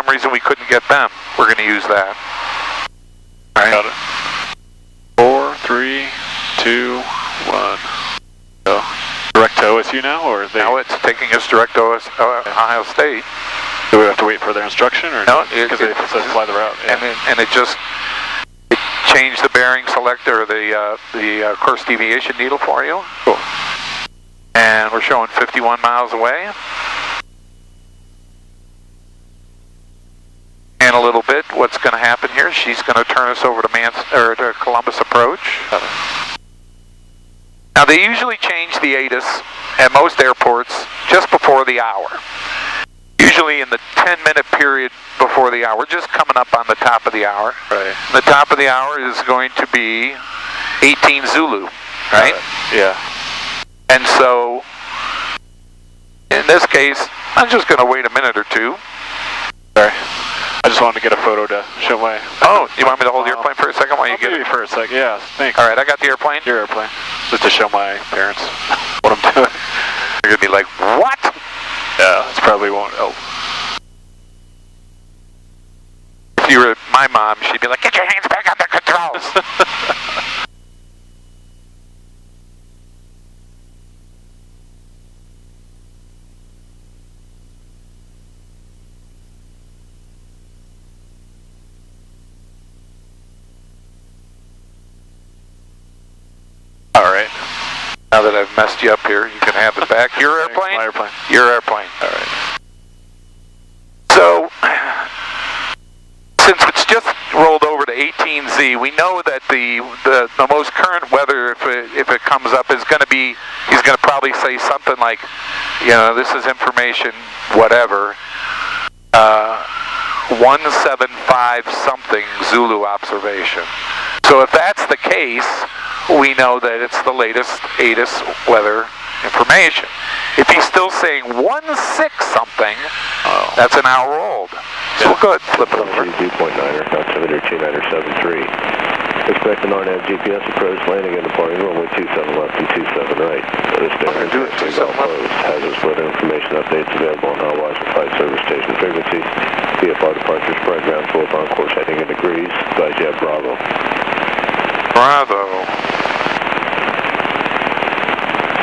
some reason we couldn't get them, we're going to use that. All right. Got it. 4, 3, 2, 1. So, direct to OSU now, or are they? Now it's taking us direct to Ohio State. Do we have to wait for their instruction, or no? Because they said fly the route. Yeah. And it just changed the bearing selector, the course deviation needle for you. Cool. And we're showing 51 miles away. And a little bit, what's going to happen here? She's going to turn us over to Columbus approach. Now they usually change the ATIS at most airports just before the hour. Usually in the 10-minute period before the hour. We're just coming up on the top of the hour. Right. The top of the hour is going to be 18 Zulu, right? Yeah. And so, in this case, I'm just going to wait a minute or two. Sorry. I just wanted to get a photo to show my... Oh, you want me to hold the airplane for a second while you get it? Maybe for a second, yeah, thanks. All right, I got the airplane. Your airplane. Just to show my parents what I'm doing. They're going to be like, what? Yeah, that's probably won't help. If you were my mom, she'd be like, get your hands back on the controls. All right. Now that I've messed you up here, you can have it back. Your airplane? My airplane. Your airplane. All right. So, since it's just rolled over to 18Z, we know that the most current weather, if it comes up, is going to be, he's going to probably say something like, you know, this is information, whatever, 175 something Zulu observation. So if that's the case, we know that it's the latest ATIS weather information. If he's still saying 16 something, that's an hour old. So we'll go ahead and flip it over. 2.9er, altimeter 2973. Expect an RNAV GPS approach, landing and departing runway 27 left and 27 right. Notice standard do it 27 left. closed. Hazardous weather information updates available on all watch and flight service station frequencies. VFR departures spread ground full on course heading in degrees. Jet Bravo. Bravo.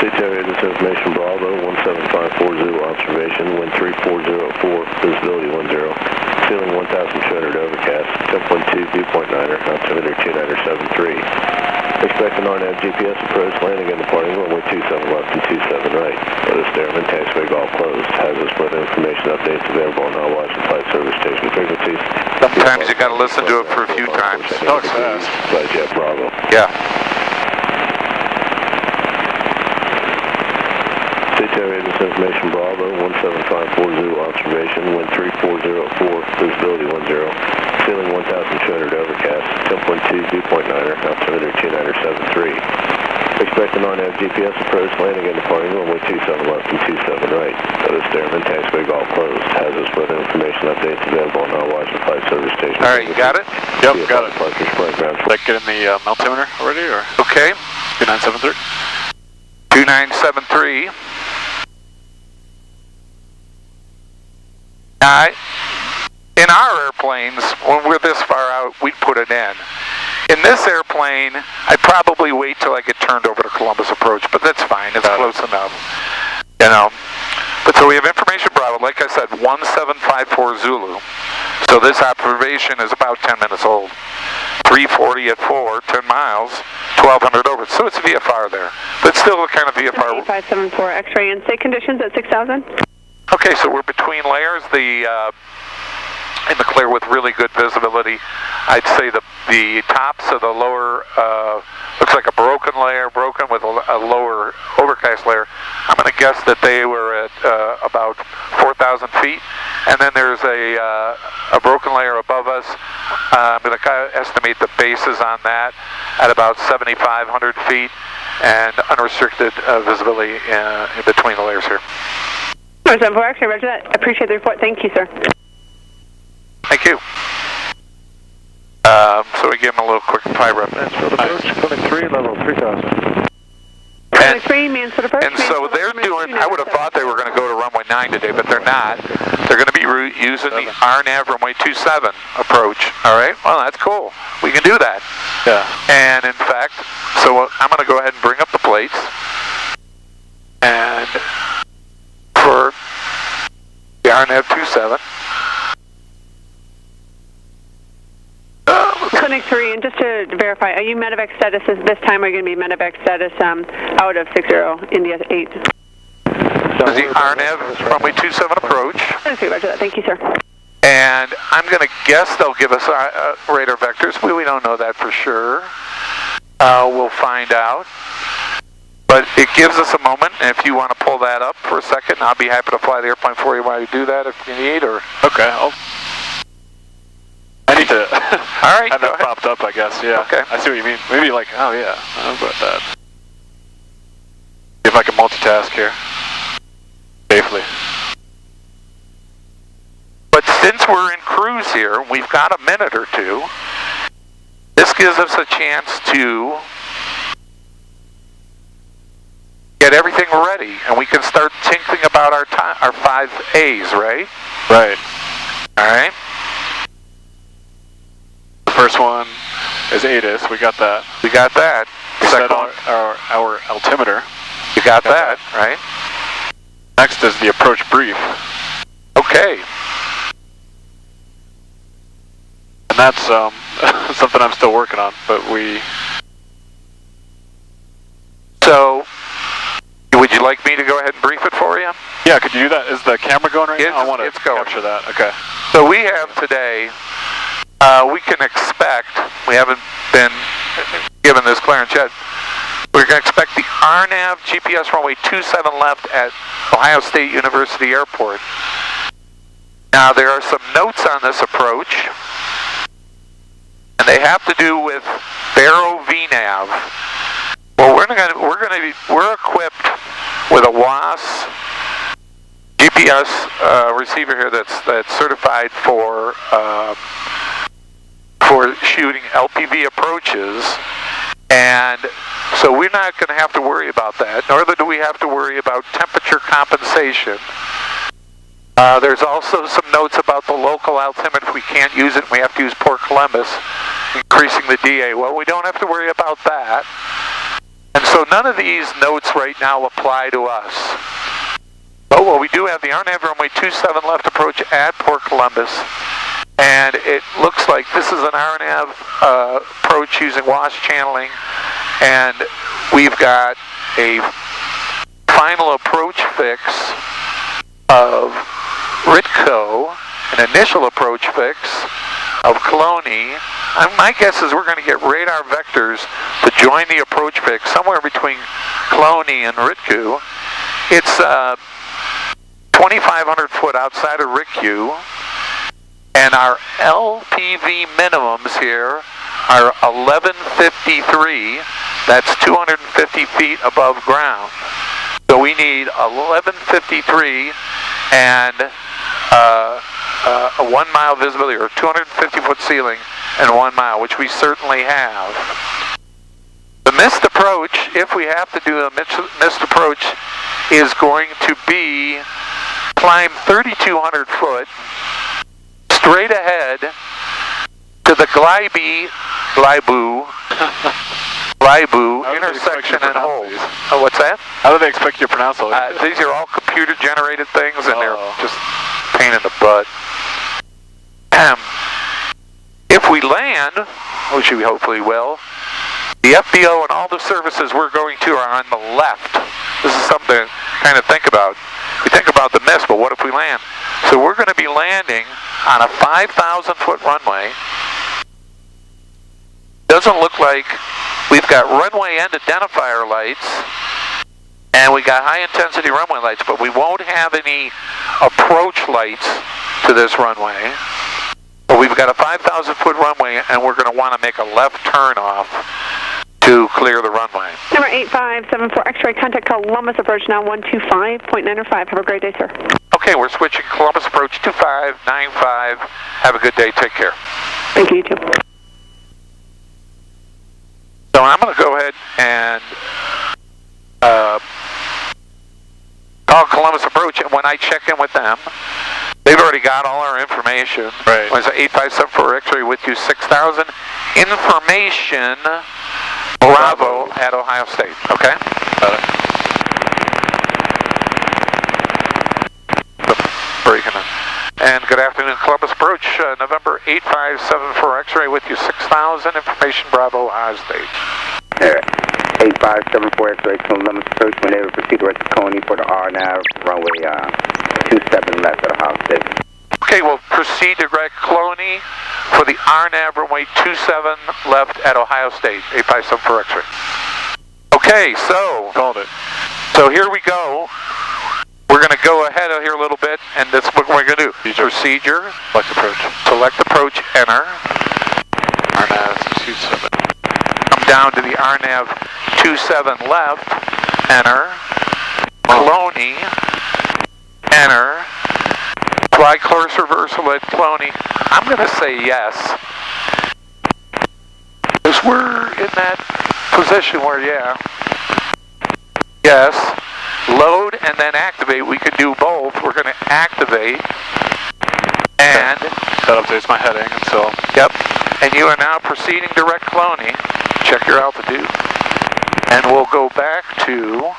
CTO, this information Bravo, 17540 observation, wind 3404, visibility 10, ceiling 1200 overcast, 10.2, viewpoint 9er, altimeter 2973. Expect an RNAV GPS approach, landing and departing runway 27 left and 27 right. Notice Airman taxiway all closed. Hazardous weather information updates available on all watch and flight service station frequencies. Sometimes you got to listen to it for a few times. Talks fast. Jet Bravo. Yeah. CTO, this information Bravo, 17540 observation, wind 3404, visibility 10, ceiling 1200 overcast, 10.2, viewpoint 9er, altimeter 2973. Expect an RNAV GPS approach, landing and departing runway 27 left and 27 right. Notice Airman taxiway all closed. Hazardous weather information updates available on all watch and flight service stations. All right, you got it? Yep, got it. Departure spread ground. Did I get in the altimeter already, or? Okay. 2973. 2973. In our airplanes, when we're this far out, we'd put it in. In this airplane, I'd probably wait till I get turned over to Columbus approach, but that's fine. It's close enough. You know. But so we have information Bravo, like I said, 1754 Zulu. So this observation is about 10 minutes old. 340 at 4, 10 miles, 1200 over. So it's VFR there. But still a kind of VFR. N8574X ray in state conditions at 6,000. Okay, so we're between layers. In the clear with really good visibility. I'd say the tops of the lower looks like a broken layer, broken with a lower overcast layer. I'm going to guess that they were at about 4,000 feet, and then there's a broken layer above us. I'm going to estimate the bases on that at about 7,500 feet, and unrestricted visibility in between the layers here. 74X ray, roger that. Appreciate the report. Thank you, sir. Thank you. So we give him a little quick pie rep. Approach, 23, level 3,000. And, 3, Mansfield approach. and so they're doing, I would have thought they were going to go to runway 9 today, but they're not. They're going to be using the RNAV runway 27 approach. All right, well, that's cool. We can do that. Yeah. And in fact, so I'm going to go ahead and bring up the plates. And for the RNAV 27. Clinic 3, and just to verify, are you medevac status this time, or are you going to be medevac status out of 60 India 8? This is the RNAV runway 27 approach. Roger that. Thank you, sir. And I'm going to guess they'll give us radar vectors. We don't know that for sure. We'll find out. But it gives us a moment, and if you want to pull that up for a second, I'll be happy to fly the airplane for you while you do that if you need. Or okay, I need to all right, have that popped up, I guess. Yeah. Okay. I see what you mean. Maybe like, oh yeah, I know about that. See if I can multitask here safely. But since we're in cruise here, we've got a minute or two. This gives us a chance to get everything ready, and we can start thinking about our 5 A's, right? Right. All right. The first one is ATIS. We got that. We got that. We set Second one, our altimeter. we got that, right? Next is the approach brief. Okay. And that's something I'm still working on, but we... So, would you like me to go ahead and brief it for you? Yeah, could you do that? Is the camera going right now? I want to capture that. Okay. So we have today, we can expect, we haven't been given this clearance yet, we're going to expect the RNAV GPS runway 27 left at Ohio State University Airport. Now there are some notes on this approach, and they have to do with Baro VNAV. Well, we're equipped with a WAS GPS receiver here that's certified for shooting LPV approaches, and so we're not going to have to worry about that, nor do we have to worry about temperature compensation. There's also some notes about the local altimeter. If we can't use it, we have to use Port Columbus, increasing the DA. Well, we don't have to worry about that. And so none of these notes right now apply to us. But well, we do have the RNAV runway 27 left approach at Port Columbus. And it looks like this is an RNAV approach using WAS channeling. And we've got a final approach fix of Ritco, an initial approach fix of Colonie. My guess is we're going to get radar vectors to join the approach fix somewhere between Colonie and Ritco. It's 2,500 foot outside of Ritco, and our LPV minimums here are 1153. That's 250 feet above ground. So we need 1153 and a 1 mile visibility, or 250 foot ceiling and 1 mile, which we certainly have. The missed approach, if we have to do a missed approach, is going to be climb 3,200 foot straight ahead to the Gleibu intersection and hold. Oh, what's that? How do they expect you to pronounce all these? These are all computer generated things, and they're just pain in the butt. If we land, which we hopefully will, the FBO and all the services we're going to are on the left. This is something to kind of think about. We think about the miss, but what if we land? So we're going to be landing on a 5,000 foot runway. Doesn't look like we've got runway end identifier lights, and we got high intensity runway lights, but we won't have any approach lights to this runway. But we've got a 5,000 foot runway, and we're going to want to make a left turn off to clear the runway. Number 8574 X-ray, contact Columbus approach now 125.905. Have a great day, sir. Okay, we're switching Columbus approach 2595. Have a good day. Take care. Thank you, you too. So I'm going to go ahead and Columbus approach, and when I check in with them, they've already got all our information. Right. When it's 8574 X-ray with you, 6,000. Information, Bravo at Ohio State. Okay? Got it. Breaking in. And good afternoon, Columbus approach, November 8574 X-ray with you, 6,000. Information, Bravo, Ohio State. 8574 X-ray, Columbus approach. Whenever proceed direct to Coney for the RNAV, runway 27 left at Ohio State. Okay, we'll proceed to Greg Cloney for the RNAV runway 27 left at Ohio State, 8574 X-ray. Okay, so Called it. So here we go. We're going to go ahead here a little bit, and that's what we're going to do. Procedure. Select approach. Select approach, enter. RNAV 27. Come down to the RNAV 27 left, enter. Cloney, enter. Fly course reversal at Cloney. I'm going to say yes. Because we're in that position where, yeah. Yes. Load and then activate. We could do both. We're going to activate. And That updates my heading, and so. yep. And you are now proceeding direct Cloney. Check your altitude. And we'll go back to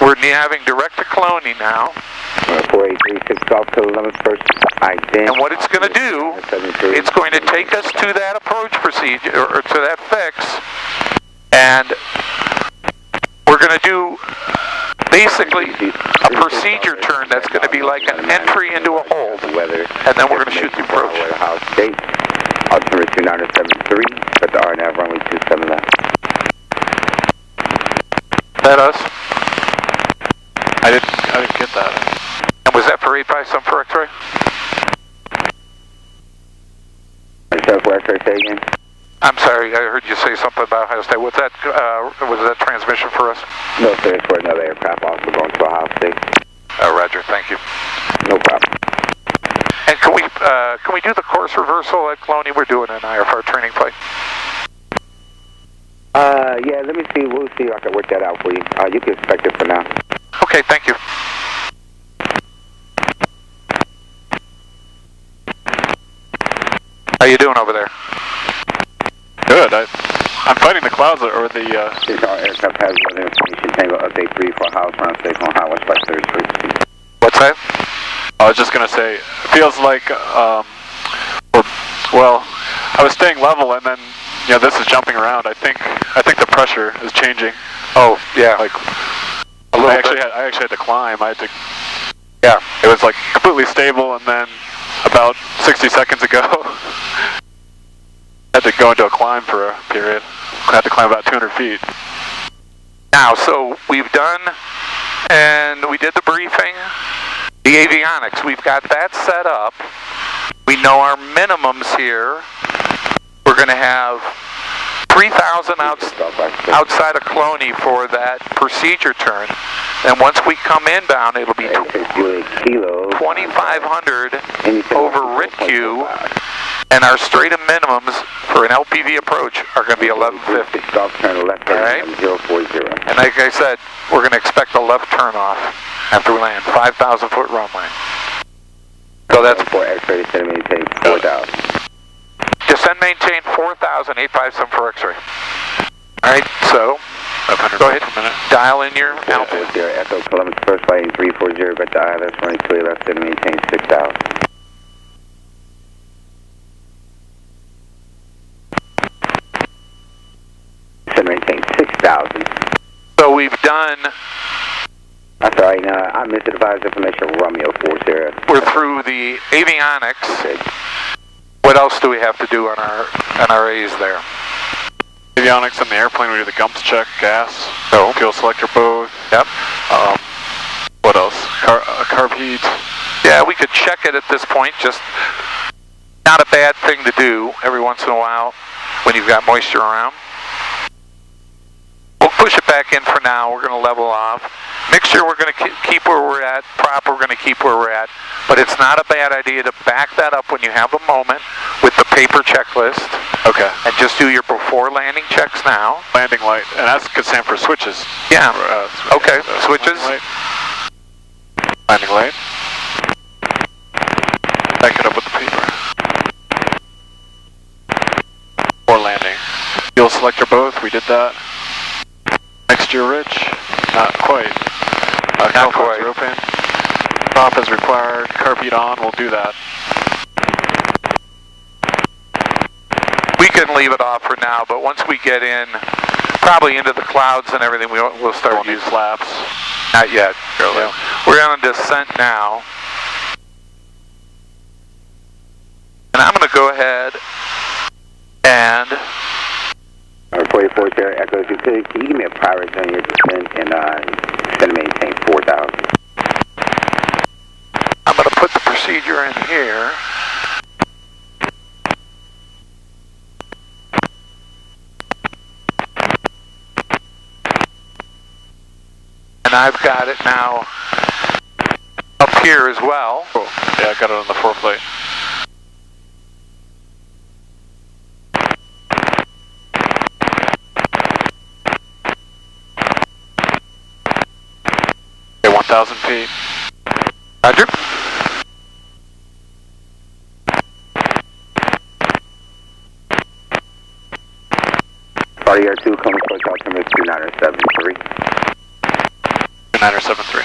we're having direct to Cloney now. 4836 Golf Columbus first. And what it's going to do, it's going to take us to that approach procedure, or to that fix, and we're going to do basically a procedure turn that's going to be like an entry into a hold, and then we're going to shoot the approach. Ohio State, altimeter 2973, but the RNAV runway 27 left. Is that us? I didn't get that. And was that for 857 X-ray? 74 X-ray, say again? I'm sorry, I heard you say something about Ohio State. What's that? Was that transmission for us? No, sir, it's for another aircraft also going to Ohio State. Roger, thank you. No problem. And can we do the course reversal at Cloney? We're doing an IFR training flight. Yeah, let me see. We'll see if I can work that out for you. You can expect it for now. Okay, thank you. How you doing over there? Good. I'm fighting the clouds or the. This aircraft has weather information. Tango update 3 for house round station on Highway Flight 33. What's that? I was just gonna say, it feels like, well, I was staying level, and then, you know, this is jumping around. I think the pressure is changing. Oh, yeah. Like, I actually had to climb. I had to. Yeah. It was like completely stable, and then about 60 seconds ago, I had to go into a climb for a period. I had to climb about 200 feet. Now, so we've done, and we did the briefing, the avionics. We've got that set up. We know our minimums here. We're going to have 3,000 outside of Cloney for that procedure turn. And once we come inbound, it'll be 2,500 over RITQ, and our straight-in minimums for an LPV approach are going to be 1150. All right? And like I said, we're going to expect a left turn-off after we land, 5,000-foot runway. So that's 4 X-ray, descend maintain 4,000. Descend maintain 4,000, 857 X-ray. All right, so go ahead, dial in your altitude. Echo Columbus first flight 340, but the ILS running clear left, descend maintain 6,000. Descend maintain 6,000. So we've done. I'm sorry, no, I missed advised information Romeo 40. We're through the avionics. Okay. What else do we have to do on our A's there? Avionics in the airplane, we do the gumps check, gas, No. fuel selector both. Yep. What else? Carb heat. Yeah, we could check it at this point. Just not a bad thing to do every once in a while when you've got moisture around. We'll push it back in for now. We're going to level off. Mixture, we're going to keep where we're at. Prop, we're going to keep where we're at. But it's not a bad idea to back that up when you have a moment with the paper checklist. Okay. And just do your before landing checks now. Landing light, and that could stand for switches. Yeah. Okay. Switches. Landing light. Back it up with the paper. Or landing. Fuel selector both, we did that. Next year, Rich. Not quite. Not quite. Open. Top as required. Carpet on, we'll do that. We can leave it off for now, but once we get in, probably into the clouds and everything, we'll start using flaps. Not yet. Yeah. We're on a descent now. And I'm going to go ahead and... 44 Sierra Echo, if you could, can you give me a progress on your descent and send me maintain 4,000? I'm going to put the procedure in here. And I've got it now up here as well. Cool. Yeah, I got it on the floor plate. Okay, 1,000 feet. Roger. Party R2, coming close altimeter 2973. 2973.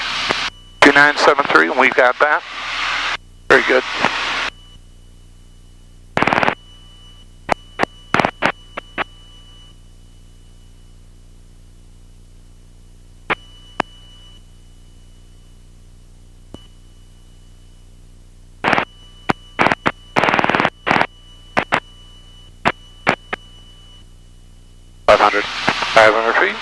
2973, and we've got that. Very good. Five hundred feet.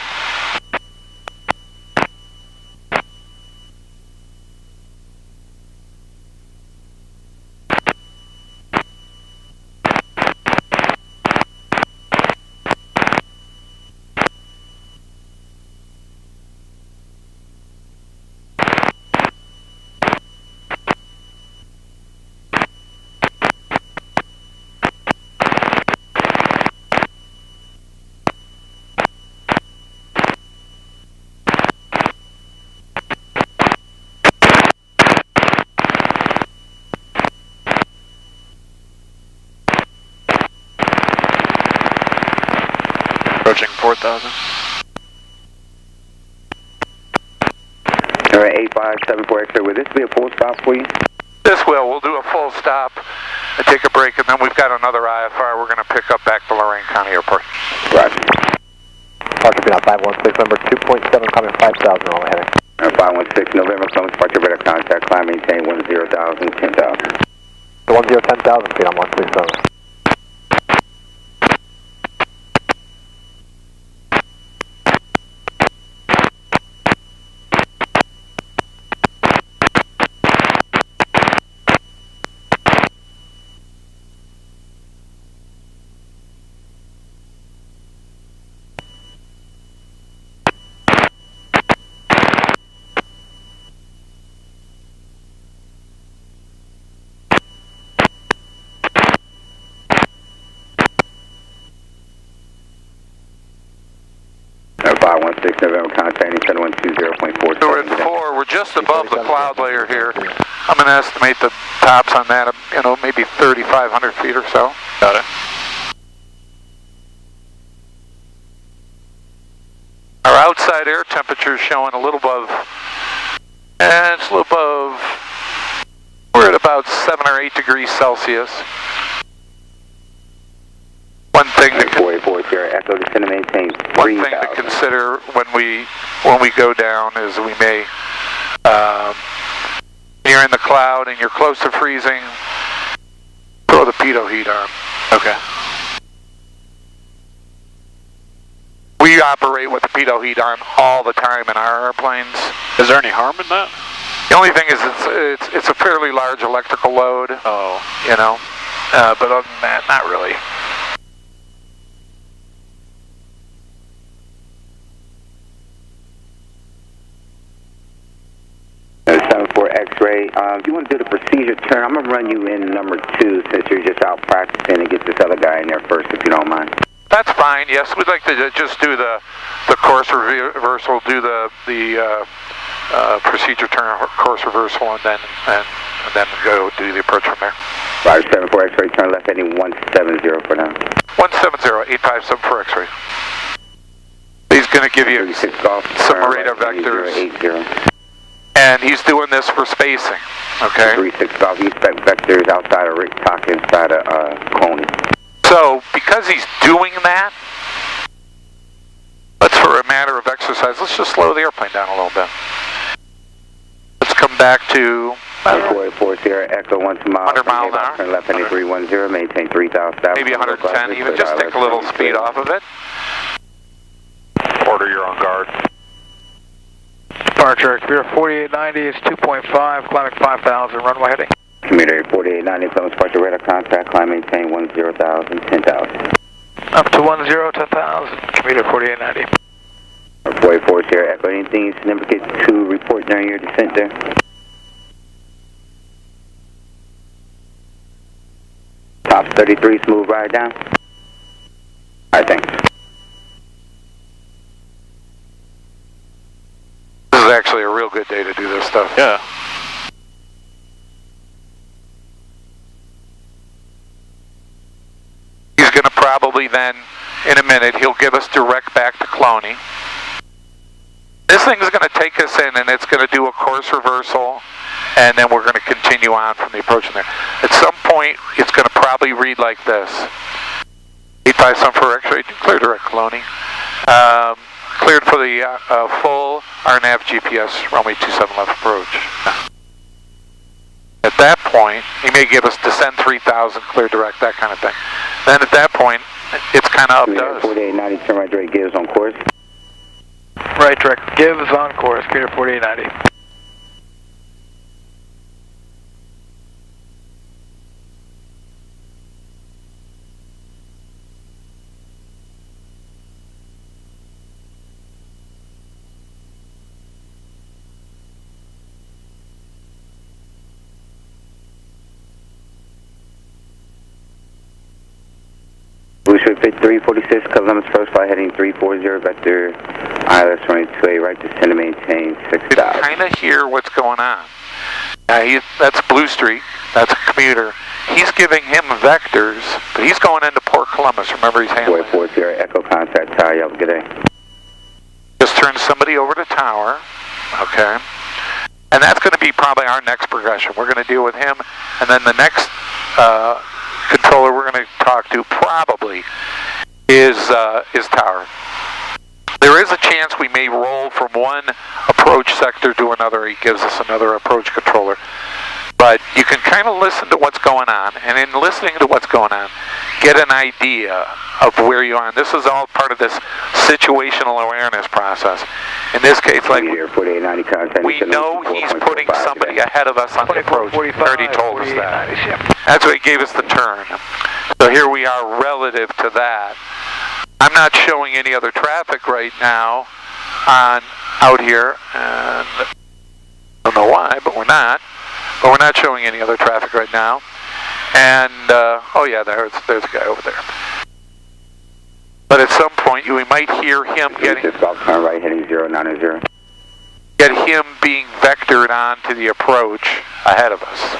Approaching 4,000. All right, 8574X, will this be a full stop for you? This will. We'll do a full stop and take a break, and then we've got another IFR we're going to pick up back to Lorain County Airport. Roger. Departure being on 516, number 2.7, coming 5,000, all heading. 516, November, close departure, radar contact, climb, maintain 10,000, 10,000. 10,000 feet on 137. November, contacting 7120.4. So we're at 4. We're just above the cloud layer here. I'm going to estimate the tops on that, maybe 3,500 feet or so. Got it. Our outside air temperature is showing a little above, it's a little above, we're at about 7 or 8 degrees Celsius. One thing to consider when we go down is we may, when you're in the cloud and you're close to freezing, throw the pitot heat on. Okay. We operate with the pitot heat on all the time in our airplanes. Is there any harm in that? The only thing is it's a fairly large electrical load. Oh. But other than that, not really. 74 X-ray, if you want to do the procedure turn, I'm going to run you in number 2 since you're just out practicing and get this other guy in there first, if you don't mind. That's fine. Yes, we'd like to just do the course reversal, do the procedure turn, course reversal, and then go do the approach from there. Roger, 74 X-ray, turn left heading 170 for now. 170, 8574 X-ray. He's going to give you some radar vectors. 80. And he's doing this for spacing, okay? 36 Golf, you expect vectors outside of Rick Talk, inside of Coney. So, because he's doing that, for a matter of exercise, let's just slow the airplane down a little bit. Let's come back to 484 Sierra Echo 1 mile. 100 mile an hour. Turn left heading 310, maintain 3,000. Maybe 110 even, just take a little speed off of it. Order, you're on guard. Departure, commuter 4890 is 2.5, climbing 5,000, runway heading. Commuter 4890, Clemens departure radar contact, climb maintain 10,000, 10,000. Up to 10,000, commuter 4890. 484 Sierra Echo, anything you significant to report during your descent there? Top 33, smooth ride down. Alright, thanks. This is actually a real good day to do this stuff. Yeah. He's going to probably then, in a minute, he'll give us direct back to Cloney. This thing is going to take us in, and it's going to do a course reversal, and then we're going to continue on from the approach in there. At some point, it's going to probably read like this. 8574 X-ray, clear direct Cloney. Cleared for the full RNAV GPS runway 27 left approach. At that point, he may give us descend 3,000, clear direct, that kind of thing. Then at that point, it's kind of up to us. 4890, turn right direct, gives on course. Right direct, gives on course, commuter 4890. Booster 346, Columbus first flight heading 340, vector ILS 22A, right descend to maintain 6,000. You can kind of hear what's going on. That's Blue Streak, that's a commuter. He's giving him vectors, but he's going into Port Columbus. Remember, he's handling 440 Sierra Echo contact tower, you have a good day. Just turn somebody over to tower, okay? And that's going to be probably our next progression. We're going to deal with him, and then the next controller we're going to talk to probably is tower. There is a chance we may roll from one approach sector to another. He gives us another approach controller. But you can kind of listen to what's going on, and in listening to what's going on, get an idea of where you are. And this is all part of this situational awareness process. In this case, like we know he's putting somebody ahead of us on the approach. He already told us that. That's what he gave us the turn. So here we are relative to that. I'm not showing any other traffic right now out here, and I don't know why, but we're not. But we're not showing any other traffic right now. And, oh yeah, there's a guy over there. But at some point, we might hear him getting... Turn right heading 090. Get him being vectored onto the approach ahead of us.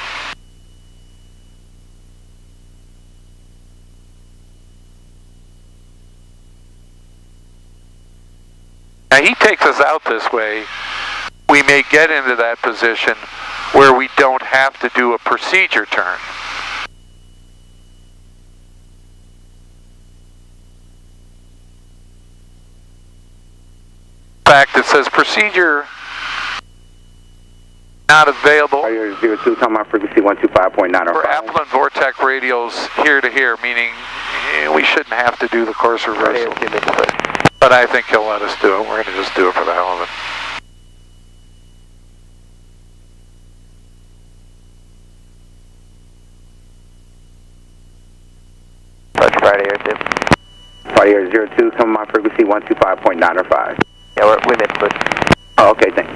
Now he takes us out this way. We may get into that position where we don't have to do a procedure turn. In fact, it says procedure not available. Fire 02, come on frequency 125.905. For Apple and Vortex radios here to here, meaning we shouldn't have to do the course reversal. But I think he'll let us do it. We're going to just do it for the hell of it. Friday Air 02, come on frequency 125.905. Yeah, we're with it, but... Oh, okay, thanks.